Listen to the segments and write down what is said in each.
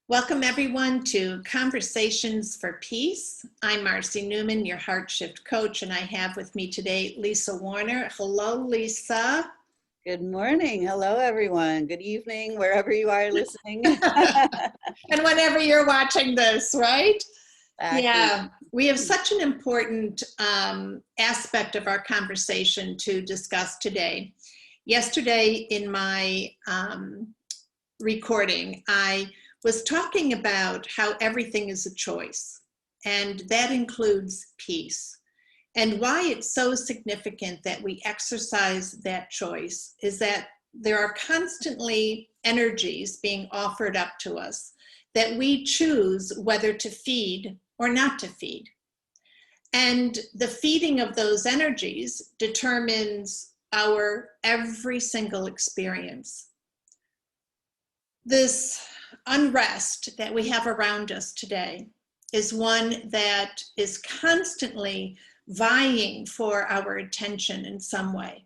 Welcome everyone to Conversations for Peace. I'm Marcy Neumann, your Heart Shift coach, and I have with me today Lisa Warner. Hello, Lisa. Good morning. Hello, everyone. Good evening, wherever you are listening. And whenever you're watching this, right? Exactly. Yeah, we have such an important aspect of our conversation to discuss today. Yesterday in my recording, I was talking about how everything is a choice, and that includes peace. And why it's so significant that we exercise that choice is that there are constantly energies being offered up to us that we choose whether to feed or not to feed. And the feeding of those energies determines our every single experience. This unrest that we have around us today is one that is constantly vying for our attention in some way.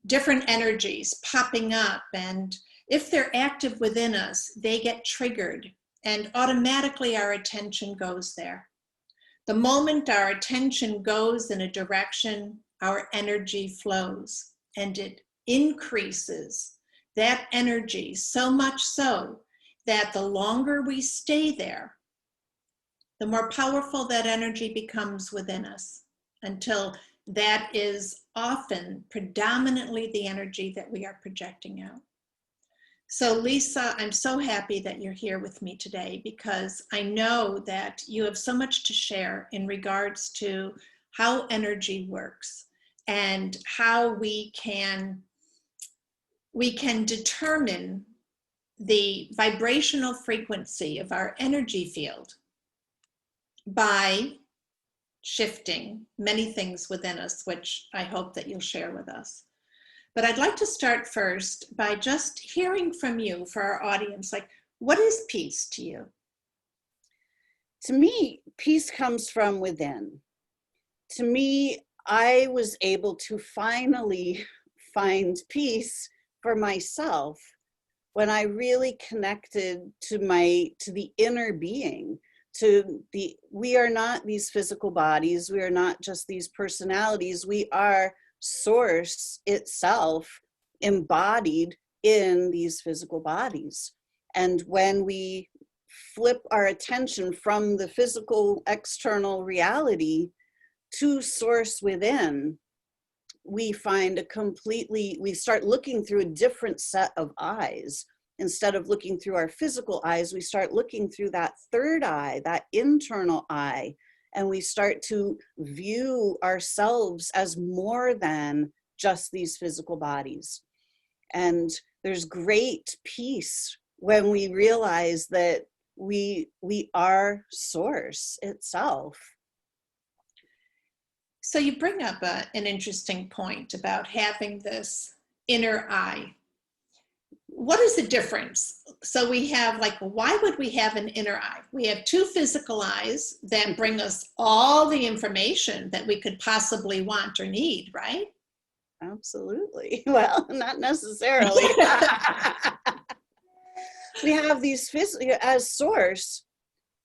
Different energies popping up, and if they're active within us, they get triggered and automatically our attention goes there. The moment our attention goes in a direction, our energy flows and it increases that energy so much so that the longer we stay there, the more powerful that energy becomes within us, until that is often predominantly the energy that we are projecting out. So Lisa, I'm so happy that you're here with me today, because I know that you have so much to share in regards to how energy works and how we can determine the vibrational frequency of our energy field by shifting many things within us, which I hope that you'll share with us. But I'd like to start first by just hearing from you, for our audience, like, what is peace to you? To me, peace comes from within. To me, I was able to finally find peace for myself when I really connected to the inner being. We are not these physical bodies. We are not just these personalities. We are source itself embodied in these physical bodies. And when we flip our attention from the physical external reality to source within, we start looking through a different set of eyes. Instead of looking through our physical eyes, we start looking through that third eye, that internal eye, and we start to view ourselves as more than just these physical bodies. And there's great peace when we realize that we are source itself. So you bring up an interesting point about having this inner eye. What is the difference? So we have, like, why would we have an inner eye? We have two physical eyes that bring us all the information that we could possibly want or need, right? Absolutely. Well, not necessarily. We have these as source.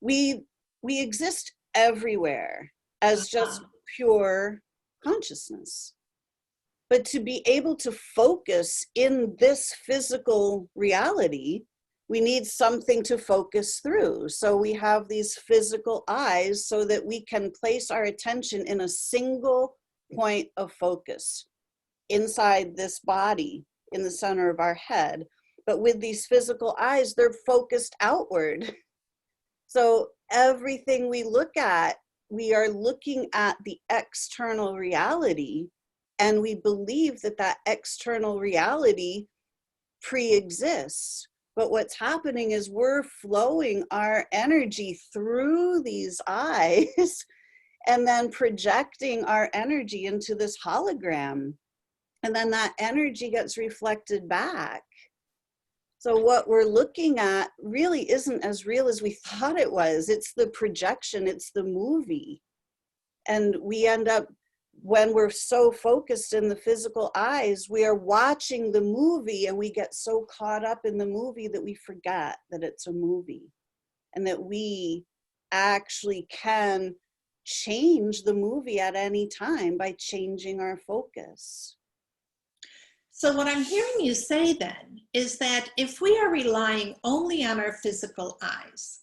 We exist everywhere as just pure consciousness. But to be able to focus in this physical reality, we need something to focus through. So we have these physical eyes so that we can place our attention in a single point of focus inside this body, in the center of our head. But with these physical eyes, they're focused outward. So everything we look at, we are looking at the external reality, and we believe that that external reality pre-exists. But what's happening is we're flowing our energy through these eyes and then projecting our energy into this hologram. And then that energy gets reflected back. So what we're looking at really isn't as real as we thought it was. It's the projection, it's the movie. And we end up when we're so focused in the physical eyes, we are watching the movie and we get so caught up in the movie that we forget that it's a movie and that we actually can change the movie at any time by changing our focus. So what I'm hearing you say then is that if we are relying only on our physical eyes,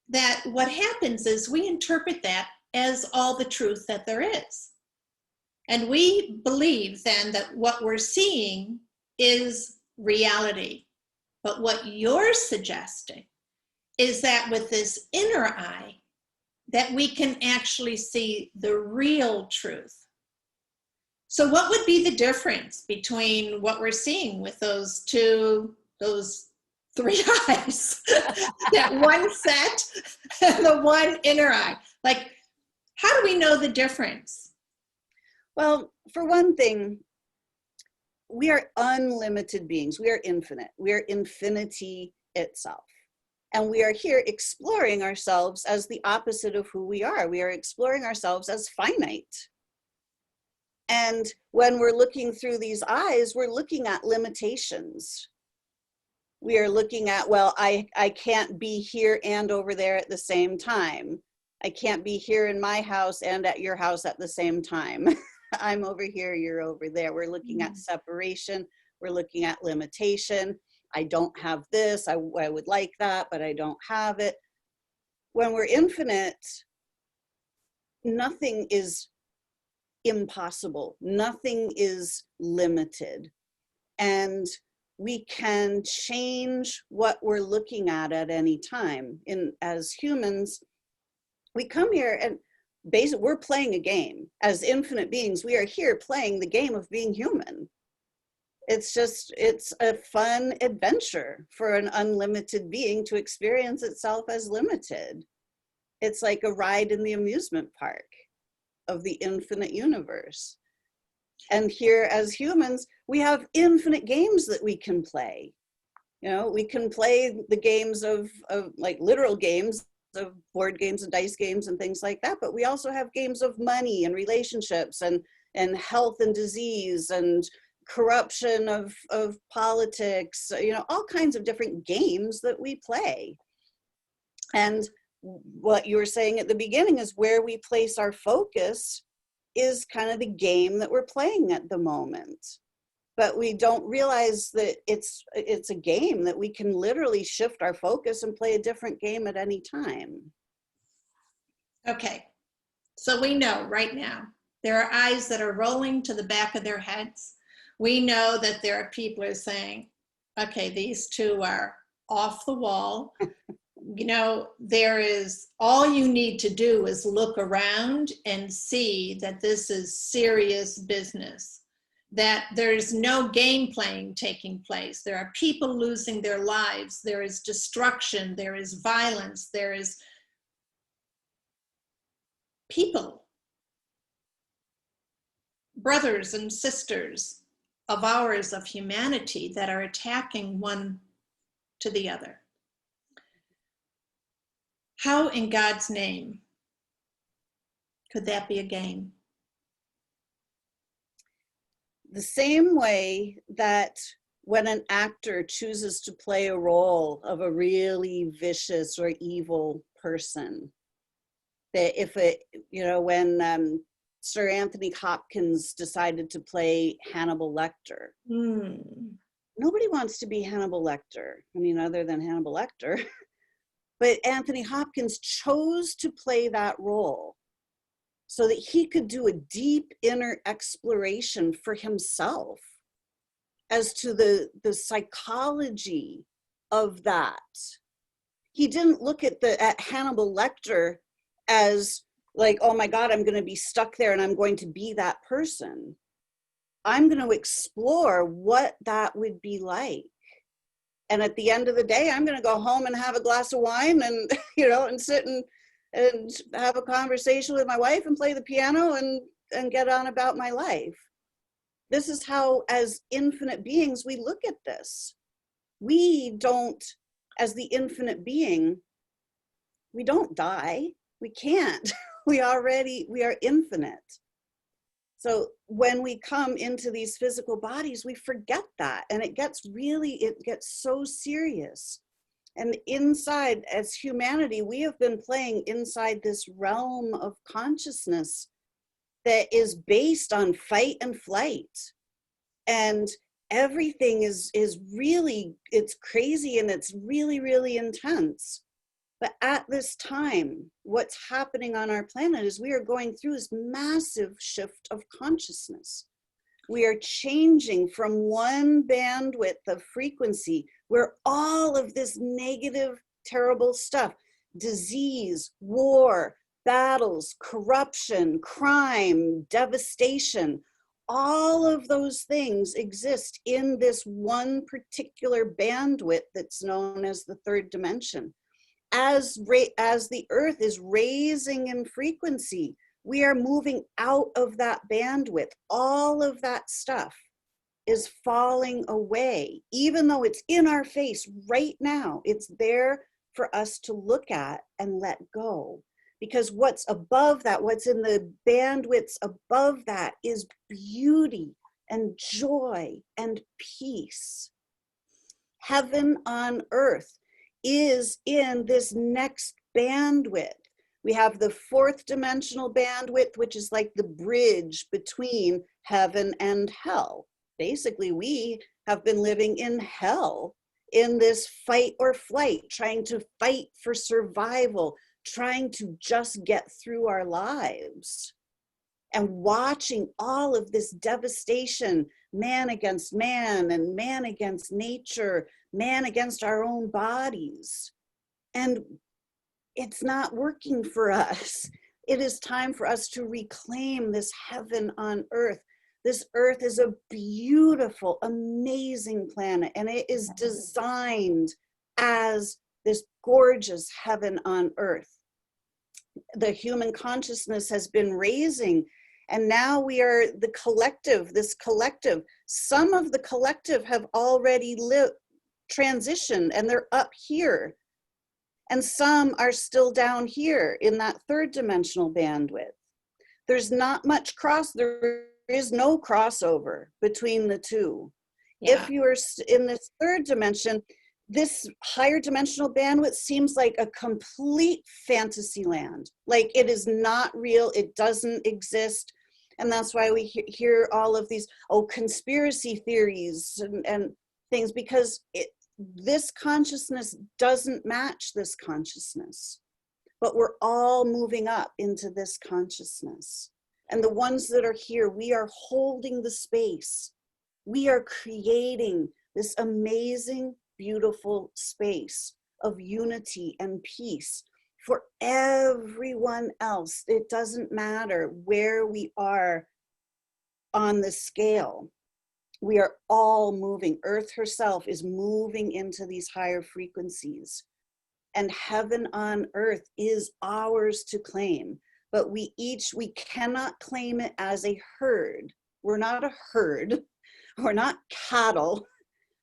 that what happens is we interpret that as all the truth that there is. And we believe then that what we're seeing is reality. But what you're suggesting is that with this inner eye, that we can actually see the real truth. So what would be the difference between what we're seeing with those three eyes, that one set and the one inner eye? Like, how do we know the difference? Well, for one thing, we are unlimited beings. We are infinite. We are infinity itself. And we are here exploring ourselves as the opposite of who we are. We are exploring ourselves as finite. And when we're looking through these eyes, we're looking at limitations. We are looking at, well, I can't be here and over there at the same time. I can't be here in my house and at your house at the same time. I'm over here, you're over there. We're looking at separation. We're looking at limitation. I don't have this. I would like that, but I don't have it. When we're infinite, nothing is impossible. Nothing is limited. And we can change what we're looking at any time. As humans, we come here and basically we're playing a game. As infinite beings, we are here playing the game of being human. It's a fun adventure for an unlimited being to experience itself as limited. It's like a ride in the amusement park of the infinite universe. And here as humans, we have infinite games that we can play. You know, we can play the games of like literal games of board games and dice games and things like that, but we also have games of money and relationships and health and disease and corruption of politics, you know, all kinds of different games that we play. And what you were saying at the beginning is where we place our focus is kind of the game that we're playing at the moment. But we don't realize that it's a game that we can literally shift our focus and play a different game at any time. Okay, so we know right now there are eyes that are rolling to the back of their heads. We know that there are people who are saying, okay, these two are off the wall. You know, there is, all you need to do is look around and see that this is serious business, that there's no game playing taking place. There are people losing their lives. There is destruction. There is violence. There is people, brothers and sisters of ours, of humanity, that are attacking one to the other. How in God's name could that be a game? The same way that when an actor chooses to play a role of a really vicious or evil person, that if it, you know, when Sir Anthony Hopkins decided to play Hannibal Lecter, nobody wants to be Hannibal Lecter. I mean, other than Hannibal Lecter. But Anthony Hopkins chose to play that role so that he could do a deep inner exploration for himself as to the psychology of that. He didn't look at Hannibal Lecter as like, oh my God, I'm going to be stuck there and I'm going to be that person. I'm going to explore what that would be like. And at the end of the day, I'm going to go home and have a glass of wine and, you know, and sit and have a conversation with my wife and play the piano and get on about my life. This is how, as infinite beings, we look at this. We don't, as the infinite being, we don't die. We can't. We are infinite. So when we come into these physical bodies, we forget that. And it gets so serious. And inside, as humanity, we have been playing inside this realm of consciousness that is based on fight and flight. And everything is really, it's crazy and it's really, really intense. But at this time, what's happening on our planet is we are going through this massive shift of consciousness. We are changing from one bandwidth of frequency where all of this negative, terrible stuff, disease, war, battles, corruption, crime, devastation, all of those things exist in this one particular bandwidth that's known as the third dimension. As the earth is raising in frequency, we are moving out of that bandwidth. All of that stuff is falling away, even though it's in our face right now. It's there for us to look at and let go. Because what's above that, what's in the bandwidths above that, is beauty and joy and peace. Heaven on earth is in this next bandwidth. We have the fourth dimensional bandwidth, which is like the bridge between heaven and hell. Basically, we have been living in hell, in this fight or flight, trying to fight for survival, trying to just get through our lives. And watching all of this devastation, man against man and man against nature, man against our own bodies. And it's not working for us. It is time for us to reclaim this heaven on earth. This earth is a beautiful, amazing planet, and it is designed as this gorgeous heaven on earth. The human consciousness has been raising, and now we are the collective, this collective. Some of the collective have already transitioned, and they're up here. And some are still down here in that third dimensional bandwidth. There's not much there is no crossover between the two. Yeah. If you are in this third dimension, this higher dimensional bandwidth seems like a complete fantasy land. Like it is not real, it doesn't exist. And that's why we hear all of these, conspiracy theories and things, because this consciousness doesn't match this consciousness. But we're all moving up into this consciousness. And the ones that are here, we are holding the space. We are creating this amazing, beautiful space of unity and peace for everyone else. It doesn't matter where we are on the scale. We are all moving. Earth herself is moving into these higher frequencies. And heaven on earth is ours to claim. But we cannot claim it as a herd. We're not a herd. We're not cattle.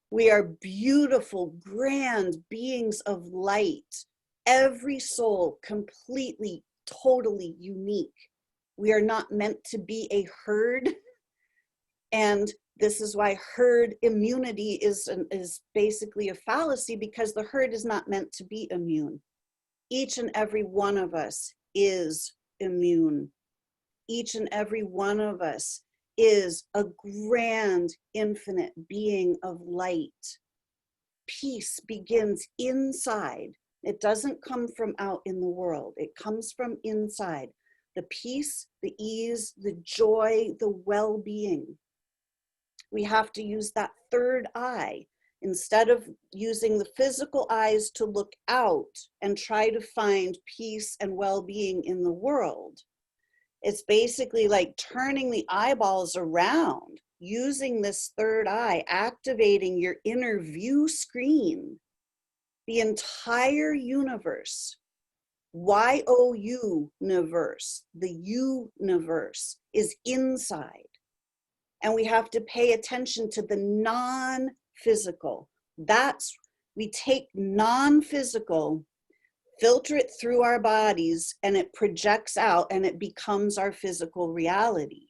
We are beautiful, grand beings of light. Every soul completely, totally unique. We are not meant to be a herd. And this is why herd immunity is basically a fallacy, because the herd is not meant to be immune. Each and every one of us is immune. Each and every one of us is a grand, infinite being of light. Peace begins inside. It doesn't come from out in the world. It comes from inside. The peace, the ease, the joy, the well-being. We have to use that third eye. Instead of using the physical eyes to look out and try to find peace and well-being in the world, it's basically like turning the eyeballs around, using this third eye, activating your inner view screen. The entire universe, Y-O-U-niverse, the universe is inside. And we have to pay attention to the non-physical. We take non-physical, filter it through our bodies, and it projects out and it becomes our physical reality.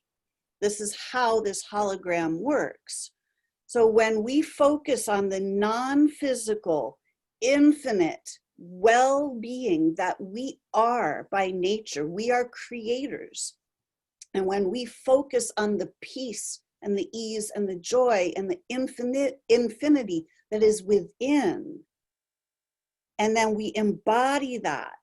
This is how this hologram works. So when we focus on the non-physical, infinite well-being that we are by nature, we are creators. And when we focus on the peace and the ease and the joy and the infinity that is within, and then we embody that,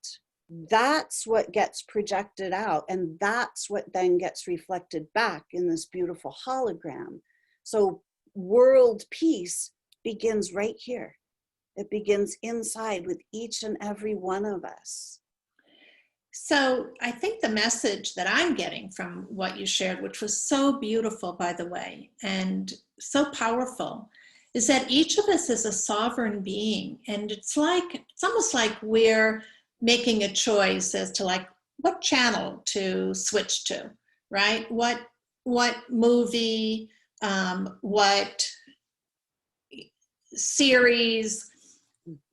that's what gets projected out, and that's what then gets reflected back in this beautiful hologram. So world peace begins right here. It begins inside with each and every one of us. So I think the message that I'm getting from what you shared, which was so beautiful, by the way, and so powerful, is that each of us is a sovereign being. And it's almost like we're making a choice as to like what channel to switch to, right? What movie, what series.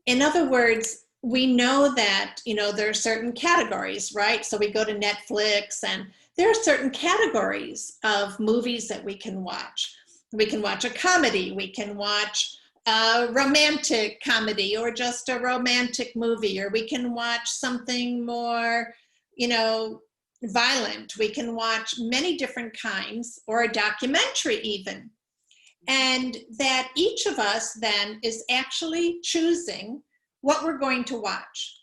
In other words, we know that, there are certain categories, right? So we go to Netflix and there are certain categories of movies that we can watch. We can watch a comedy, we can watch a romantic comedy or just a romantic movie, or we can watch something more, violent. We can watch many different kinds, or a documentary even. And that each of us then is actually choosing what we're going to watch.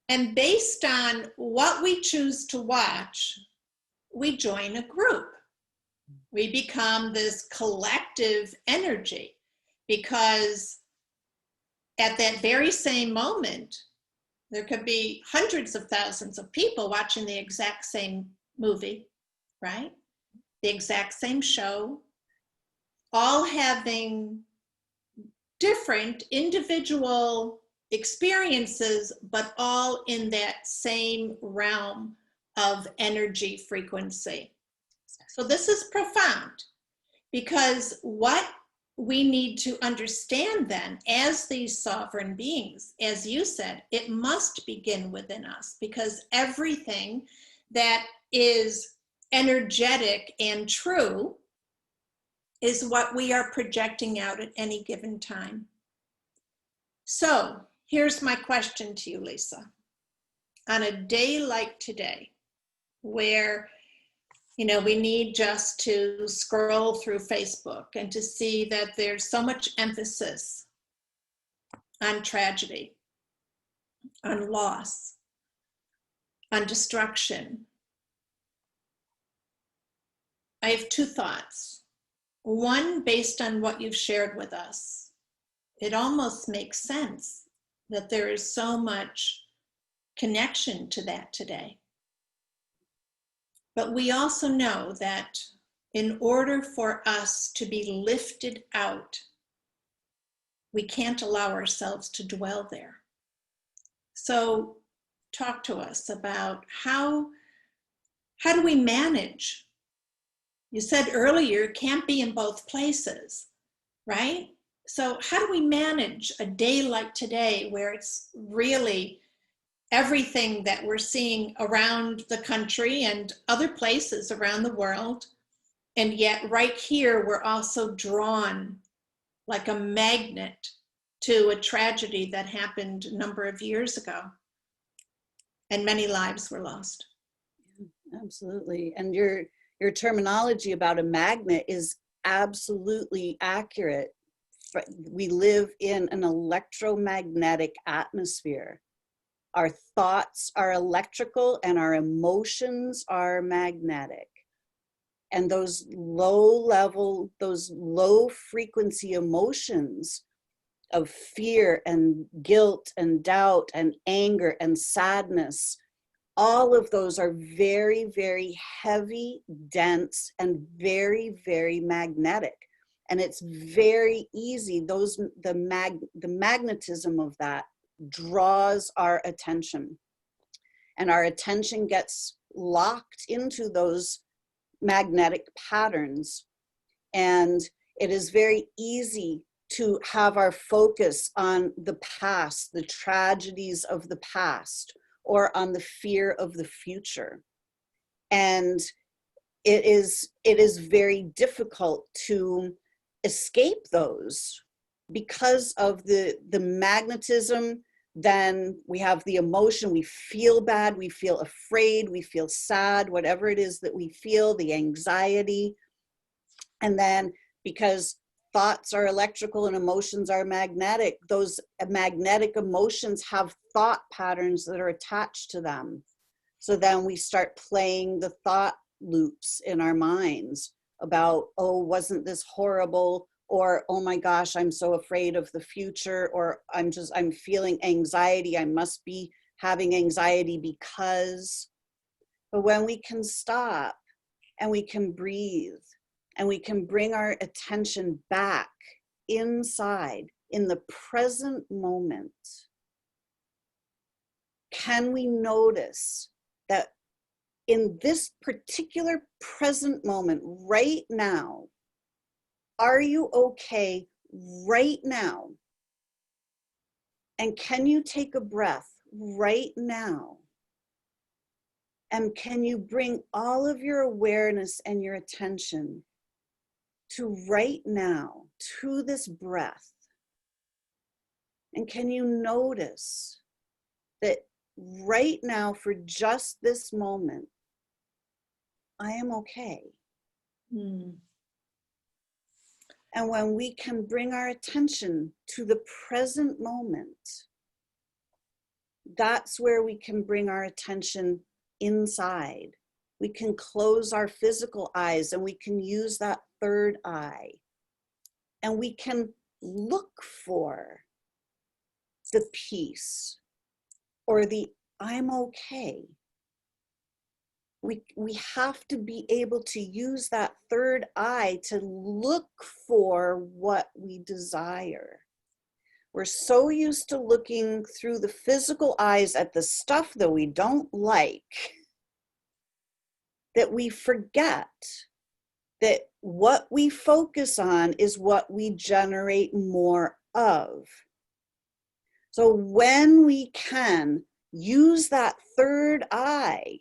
And based on what we choose to watch, we join a group. We become this collective energy, because at that very same moment, there could be hundreds of thousands of people watching the exact same movie, right? The exact same show, all having different individual experiences, but all in that same realm of energy frequency. So this is profound, because what we need to understand then as these sovereign beings, as you said, it must begin within us, because everything that is energetic and true is what we are projecting out at any given time. So here's my question to you, Lisa. On a day like today, where we need just to scroll through Facebook and to see that there's so much emphasis on tragedy, on loss, on destruction, I have two thoughts. One, based on what you've shared with us, it almost makes sense that there is so much connection to that today. But we also know that in order for us to be lifted out, we can't allow ourselves to dwell there. So talk to us about how do we manage? You said earlier, it can't be in both places, right? So how do we manage a day like today, where it's really everything that we're seeing around the country and other places around the world, and yet right here we're also drawn like a magnet to a tragedy that happened a number of years ago, and many lives were lost. Absolutely. And your terminology about a magnet is absolutely accurate. We live in an electromagnetic atmosphere. Our thoughts are electrical and our emotions are magnetic. And those low frequency emotions of fear and guilt and doubt and anger and sadness, all of those are very, very heavy, dense, and very, very magnetic. And it's very easy. The magnetism of that draws our attention. And our attention gets locked into those magnetic patterns. And it is very easy to have our focus on the past, the tragedies of the past, or on the fear of the future. And it is very difficult to escape those because of the magnetism. Then we have the emotion, we feel bad, we feel afraid, we feel sad, whatever it is that we feel, the anxiety. And then because thoughts are electrical and emotions are magnetic, those magnetic emotions have thought patterns that are attached to them. So then we start playing the thought loops in our minds about, oh, wasn't this horrible? Or, oh my gosh, I'm so afraid of the future, or I'm feeling anxiety. I must be having anxiety because. But when we can stop and we can breathe and we can bring our attention back inside in the present moment, can we notice that in this particular present moment, right now, are you okay right now? And can you take a breath right now? And can you bring all of your awareness and your attention to right now, to this breath? And can you notice that right now, for just this moment, I am okay? Mm. And when we can bring our attention to the present moment, that's where we can bring our attention inside. We can close our physical eyes and we can use that third eye. And we can look for the peace or the I'm okay. We have to be able to use that third eye to look for what we desire. We're so used to looking through the physical eyes at the stuff that we don't like that we forget that what we focus on is what we generate more of. So when we can use that third eye,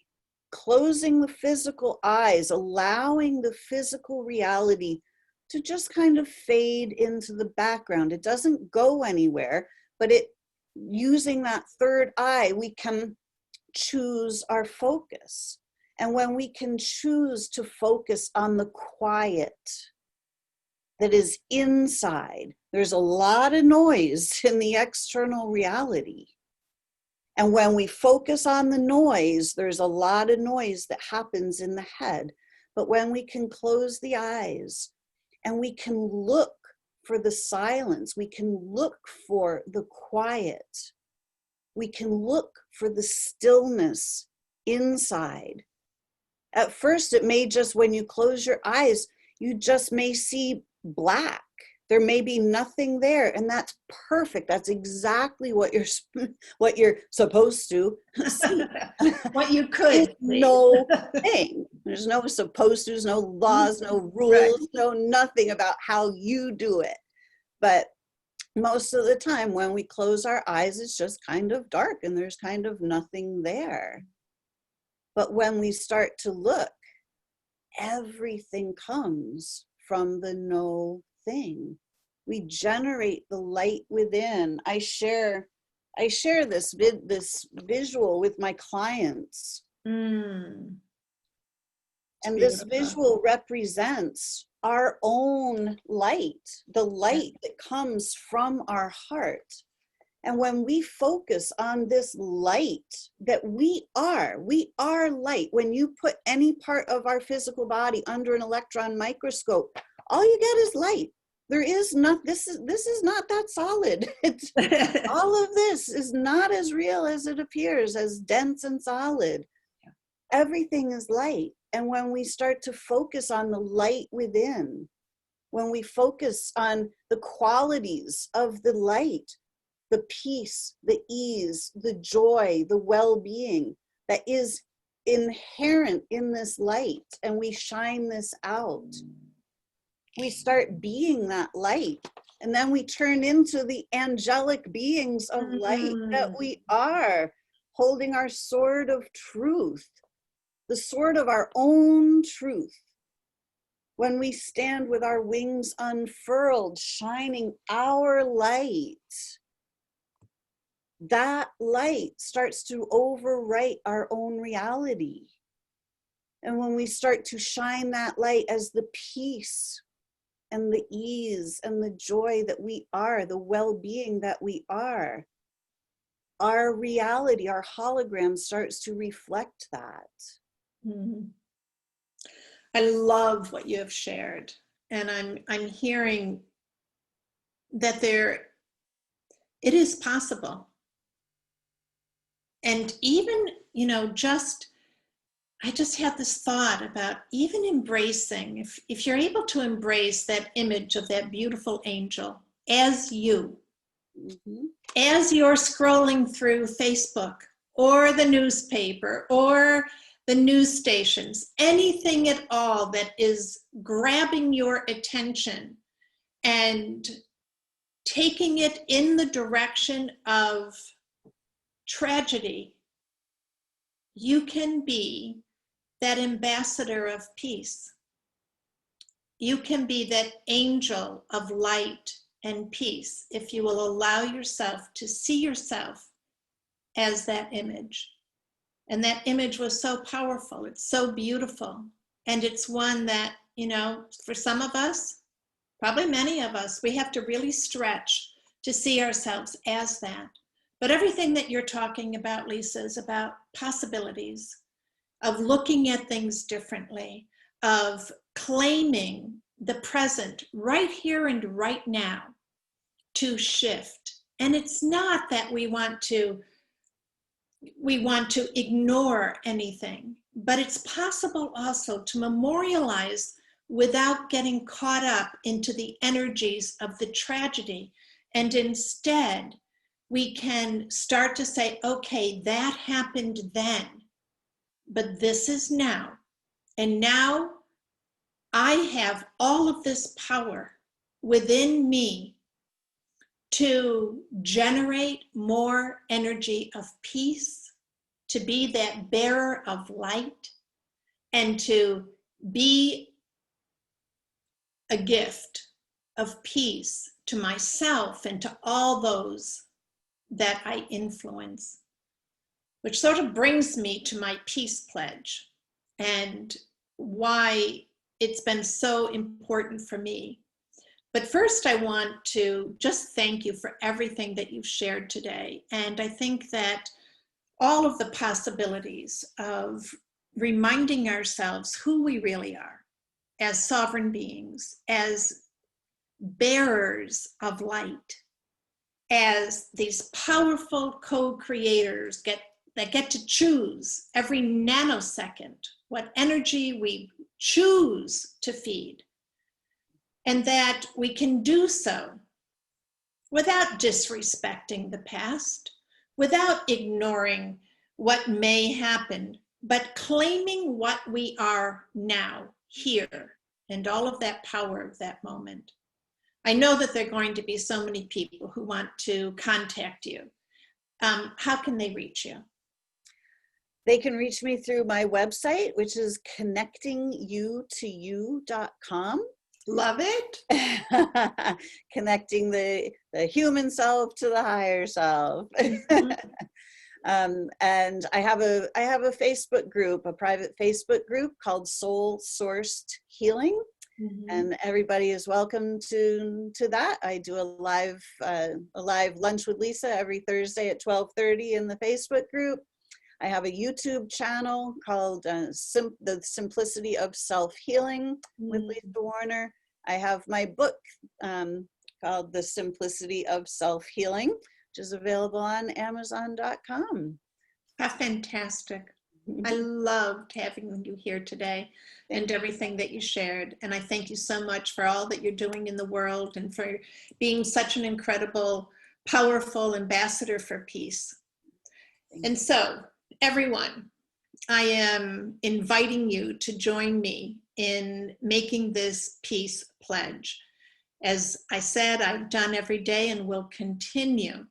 closing the physical eyes, allowing the physical reality to just kind of fade into the background. It doesn't go anywhere, but using that third eye, we can choose our focus. And when we can choose to focus on the quiet that is inside, there's a lot of noise in the external reality. And when we focus on the noise, there's a lot of noise that happens in the head. But when we can close the eyes and we can look for the silence, we can look for the quiet, we can look for the stillness inside. At first, it may just, when you close your eyes, you just may see black. There may be nothing there, and that's perfect. That's exactly what you're supposed to see. What you could see. No thing. There's no supposed to, no laws, no rules, right. No nothing about how you do it. But most of the time when we close our eyes, it's just kind of dark and there's kind of nothing there. But when we start to look, everything comes from the no thing. We generate the light within. I share this visual with my clients. Mm. And this visual represents our own light, the light that comes from our heart. And when we focus on this light that we are light. When you put any part of our physical body under an electron microscope, all you get is light. There is not, this is not that solid. All of this is not as real as it appears, as dense and solid. Everything is light. And when we start to focus on the light within, when we focus on the qualities of the light, the peace, the ease, the joy, the well-being that is inherent in this light, and we shine this out, we start being that light. And then we turn into the angelic beings of light that we are, holding our sword of truth. the sword of our own truth. When we stand with our wings unfurled, shining our light, that light starts to overwrite our own reality. And when we start to shine that light as the peace and the ease and the joy that we are, the well-being that we are, our reality, our hologram starts to reflect that. Mm-hmm. I love what you have shared. And I'm hearing that it is possible. And even, I just had this thought about even embracing, if you're able to embrace that image of that beautiful angel as you, Mm-hmm. as you're scrolling through Facebook or the newspaper or the news stations, anything at all that is grabbing your attention and taking it in the direction of tragedy, you can be that ambassador of peace. You can be that angel of light and peace if you will allow yourself to see yourself as that image. And that image was so powerful. It's so beautiful. And it's one that, for some of us, probably many of us, we have to really stretch to see ourselves as that. But everything that you're talking about, Lisa, is about possibilities, of looking at things differently, of claiming the present right here and right now to shift. And it's not that we want to ignore anything, but it's possible also to memorialize without getting caught up into the energies of the tragedy. And instead, we can start to say, okay, that happened then, but this is now. And now I have all of this power within me to generate more energy of peace, to be that bearer of light, and to be a gift of peace to myself and to all those that I influence. Which sort of brings me to my peace pledge and why it's been so important for me. But first, I want to just thank you for everything that you've shared today. And I think that all of the possibilities of reminding ourselves who we really are as sovereign beings, as bearers of light, as these powerful co-creators that get to choose every nanosecond what energy we choose to feed, and that we can do so without disrespecting the past, without ignoring what may happen, but claiming what we are now, here, and all of that power of that moment. I know that there are going to be so many people who want to contact you. How can they reach you? They can reach me through my website, which is connectingyoutoyou.com. Love it. Connecting the human self to the higher self. Mm-hmm. And I have a Facebook group, a private Facebook group called Soul Sourced Healing. Mm-hmm. And everybody is welcome to that. I do a live lunch with Lisa every Thursday at 12:30 in the Facebook group. I have a YouTube channel called The Simplicity of Self-Healing with Lisa Warner. I have my book called The Simplicity of Self-Healing, which is available on Amazon.com. How fantastic. I loved having you here today and everything that you shared. And I thank you so much for all that you're doing in the world and for being such an incredible, powerful ambassador for peace. And so, everyone, I am inviting you to join me in making this peace pledge. As I said, I've done every day and will continue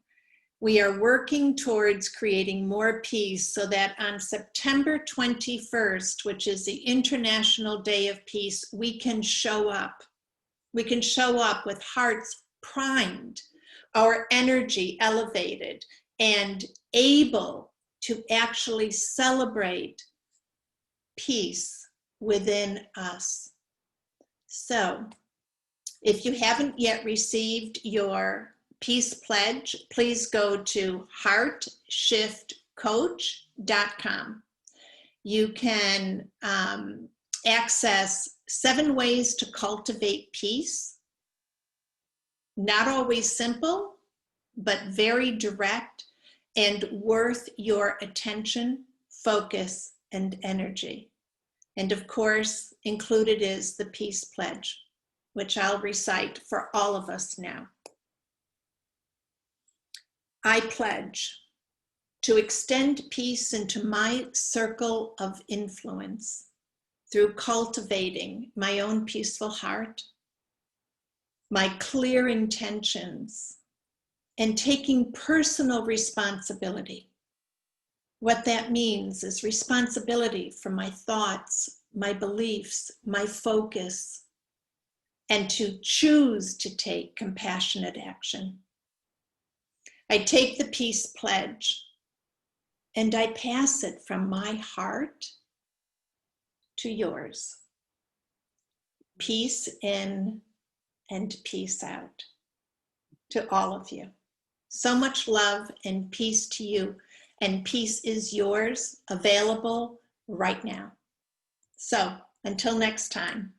We are working towards creating more peace so that on September 21st, which is the International Day of Peace, we can show up. We can show up with hearts primed, our energy elevated, and able to actually celebrate peace within us. So, if you haven't yet received your Peace Pledge, please go to heartshiftcoach.com. You can access 7 ways to cultivate peace. Not always simple, but very direct and worth your attention, focus, and energy. And of course, included is the Peace Pledge, which I'll recite for all of us now. I pledge to extend peace into my circle of influence through cultivating my own peaceful heart, my clear intentions, and taking personal responsibility. What that means is responsibility for my thoughts, my beliefs, my focus, and to choose to take compassionate action. I take the Peace Pledge and I pass it from my heart to yours. Peace in and peace out to all of you. So much love and peace to you. And peace is yours, available right now. So until next time,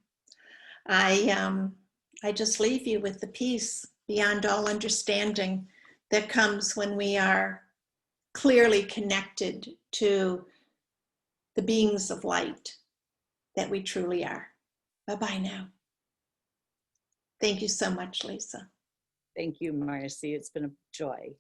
I just leave you with the peace beyond all understanding that comes when we are clearly connected to the beings of light that we truly are. Bye-bye now. Thank you so much, Lisa. Thank you, Marcy. It's been a joy.